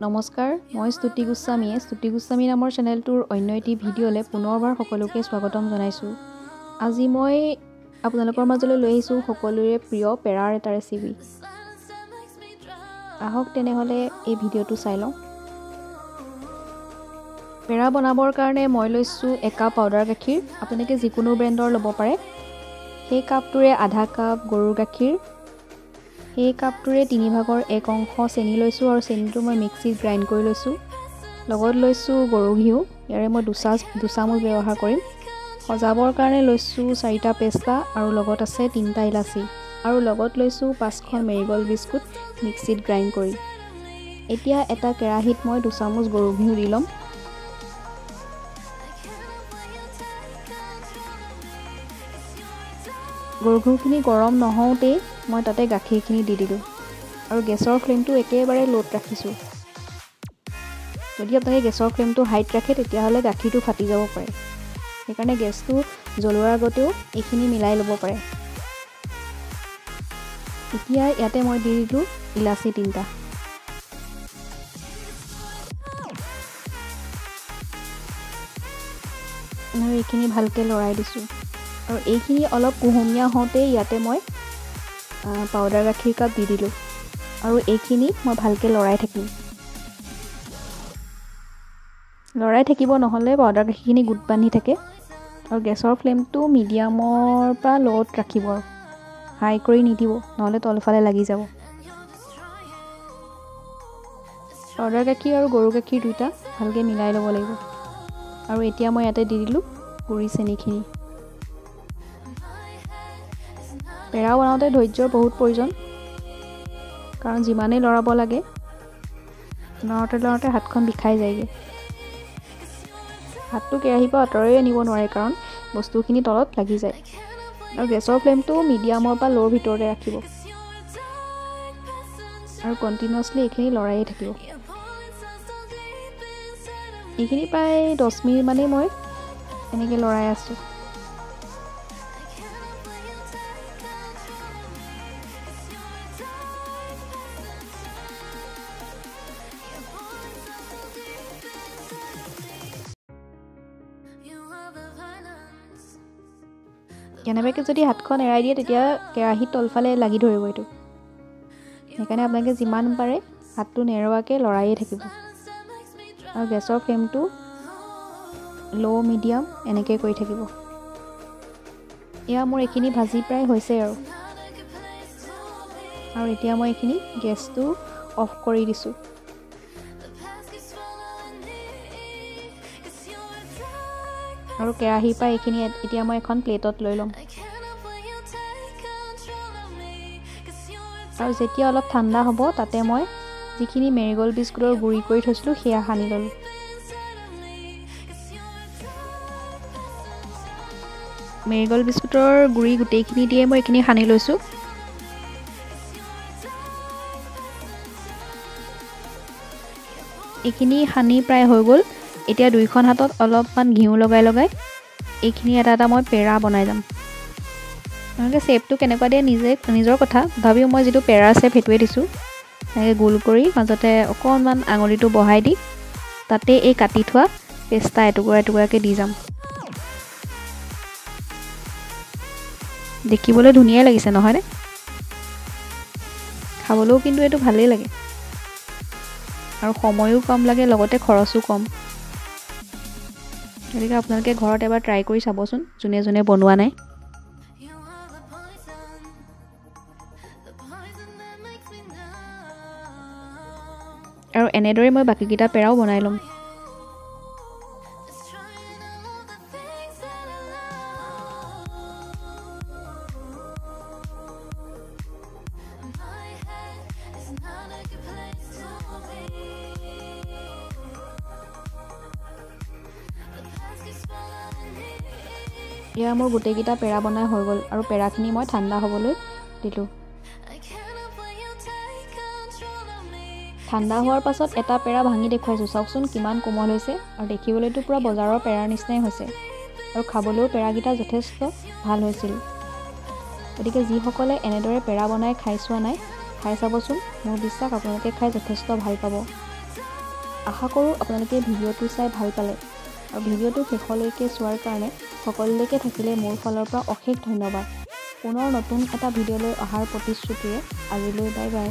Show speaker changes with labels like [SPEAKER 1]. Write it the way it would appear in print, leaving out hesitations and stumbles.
[SPEAKER 1] নমস্কাৰ, মই স্তুতি গোস্বামীয়ে স্তুতি গোস্বামী নামৰ চেনেলটোৰ অন্য এটি ভিডিঅ'লৈ পুনৰবাৰ সকলোকে স্বাগতম জনাইছোঁ। আজি মই আপোনালোকৰ মাজলৈ লৈ আহিছোঁ সকলোৰে প্ৰিয় পেৰাৰ এটা ৰেচিপি। আহক তেনেহ'লে এই ভিডিঅ'টো চাই লওঁ। পেৰা বনাবৰ কাৰণে মই লৈছোঁ 1 কাপ পাউডাৰ গাখীৰ, আপোনালোকে যিকোনো ব্ৰেণ্ডৰ ল'ব পাৰে। সেই কাপটোৰে আধা কাপ গৰুৰ গাখীৰ, সেই কাপটোৰে 3/1 অংশ চেনি লৈছোঁ আৰু চেনিটো মই মিক্সিত গ্ৰাইণ্ড কৰি লৈছোঁ। লগত লৈছোঁ গৰু ঘিউ, ইয়াৰে মই 2 চামুচ ব্যৱহাৰ কৰিম। সজাবৰ কাৰণে লৈছোঁ 4টা পেষ্টা আৰু লগত আছে 3টা ইলাচি আৰু লগত লৈছোঁ 5খন মেৰিগ'ল্ড বিস্কুট মিক্সিত গ্ৰাইণ্ড কৰি। এতিয়া এটা কেৰাহীত মই 2 চামুচ গৰু ঘিউ দি ল'ম। গৰু ঘিউখিনি গৰম নহওঁতেই মই তাতে গাখীৰখিনি দি দিলোঁ আৰু গেছৰ ফ্লেমটো একেবাৰে ল'ত ৰাখিছোঁ। যদি আপোনালোকে গেছৰ ফ্লেমটো হাইত ৰাখে তেতিয়াহ'লে গাখীৰটো ফাটি যাব পাৰে, সেইকাৰণে গেছটো জ্বলোৱাৰ আগতেও এইখিনি মিলাই ল'ব পাৰে। এতিয়া ইয়াতে মই দি দিলোঁ ইলাচি 3টা। আৰু এইখিনি ভালকৈ লৰাই দিছোঁ আৰু এইখিনি অলপ কুহুমীয়া হওঁতেই ইয়াতে মই পাউডাৰ গাখীৰ কাপ দি দিলোঁ আৰু এইখিনি মই ভালকৈ লৰাই থাকিব নহ'লে পাউডাৰ গাখীৰখিনি গোট বান্ধি থাকে। আৰু গেছৰ ফ্লেমটো মিডিয়ামৰ পৰা ল'ত ৰাখিব আৰু হাই কৰি নিদিব, নহ'লে তলফালে লাগি যাব। পাউডাৰ গাখীৰ আৰু গৰু গাখীৰ দুয়োটা ভালকৈ মিলাই ল'ব লাগিব। আৰু এতিয়া মই ইয়াতে দি দিলোঁ গুড়ি চেনিখিনি। পেৰা বনাওঁতে ধৈৰ্য্যৰ বহুত প্ৰয়োজন, কাৰণ যিমানেই লৰাব লাগে লৰাওঁতে হাতখন বিষাই যায়গৈ। হাতটো কেৰাহীৰ পৰা আঁতৰাই আনিব নোৱাৰে, কাৰণ বস্তুখিনি তলত লাগি যায়। আৰু গেছৰ ফ্লেমটো মিডিয়ামৰ পৰা ল'ৰ ভিতৰতে ৰাখিব আৰু কণ্টিনিউৱাছলি এইখিনি লৰায়ে থাকিব। এইখিনি প্ৰায় 10 মিনিট মানেই মই এনেকৈ লৰাই আছোঁ। কেনেবাকৈ যদি হাতখন এৰাই দিয়ে তেতিয়া কেৰাহীত তলফালে লাগি ধৰিব এইটো, সেইকাৰণে আপোনালোকে যিমান পাৰে হাতটো নেৰোৱাকৈ লৰায়ে থাকিব আৰু গেছৰ ফ্লেমটো ল' মিডিয়াম এনেকৈ কৰি থাকিব। এয়া মোৰ এইখিনি ভাজি প্ৰায় হৈছে আৰু এতিয়া মই এইখিনি গেছটো অফ কৰি দিছোঁ। আৰু কেৰাহীৰ পৰা এইখিনি এতিয়া মই এখন প্লেটত লৈ ল'ম। আৰু যেতিয়া অলপ ঠাণ্ডা হ'ব তাতে মই যিখিনি মেৰিগ'ল্ড বিস্কুটৰ গুড়ি কৰি থৈছিলোঁ সেয়া সানি ল'লোঁ। মেৰিগ'ল্ড বিস্কুটৰ গুড়ি গোটেইখিনি দিয়ে মই এইখিনি সানি লৈছোঁ। এইখিনি সানি প্ৰায় হৈ গ'ল। এতিয়া 2খন হাতত অলপমান ঘিউ লগাই এইখিনি এটা মই পেৰা বনাই যাম। আপোনালোকে শ্বেপটো কেনেকুৱা দিয়ে নিজৰ কথা, তথাপিও মই যিটো পেৰাৰ শ্বেপ সেইটোৱে দিছোঁ। এনেকৈ গোল কৰি মাজতে অকণমান আঙুলিটো বহাই দি তাতে এই কাটি থোৱা পেষ্টা এটুকুৰাকৈ দি যাম। দেখিবলৈ ধুনীয়াই লাগিছে নহয়নে? খাবলৈও কিন্তু এইটো ভালেই লাগে আৰু সময়ো কম লাগে, লগতে খৰচো কম। গতিকে আপোনালোকে ঘৰত এবাৰ ট্ৰাই কৰি চাবচোন, যোনে বনোৱা নাই। আৰু এনেদৰে মই বাকীকেইটা পেৰাও বনাই ল'ম। এয়া মোৰ গোটেইকেইটা পেৰা বনাই হৈ গ'ল আৰু পেৰাখিনি মই ঠাণ্ডা হ'বলৈ দিলোঁ। ঠাণ্ডা হোৱাৰ পাছত এটা পেৰা ভাঙি দেখুৱাইছোঁ, চাওকচোন কিমান কোমল হৈছে আৰু দেখিবলৈতো পূৰা বজাৰৰ পেৰাৰ নিচিনাই হৈছে আৰু খাবলৈও পেৰাকেইটা যথেষ্ট ভাল হৈছিল। গতিকে যিসকলে এনেদৰে পেৰা বনাই খাই চোৱা নাই, খাই চাবচোন। মোৰ বিশ্বাস আপোনালোকে খাই যথেষ্ট ভাল পাব। আশা কৰোঁ আপোনালোকে ভিডিঅ'টো চাই ভাল পালে আৰু ভিডিঅ'টো শেষলৈকে চোৱাৰ কাৰণে সকলোলৈকে থাকিলে মোৰ ফালৰ পৰা অশেষ ধন্যবাদ। পুনৰ নতুন এটা ভিডিঅ'লৈ অহাৰ প্ৰতিশ্ৰুতিৰে আজিলৈ বাই বাই।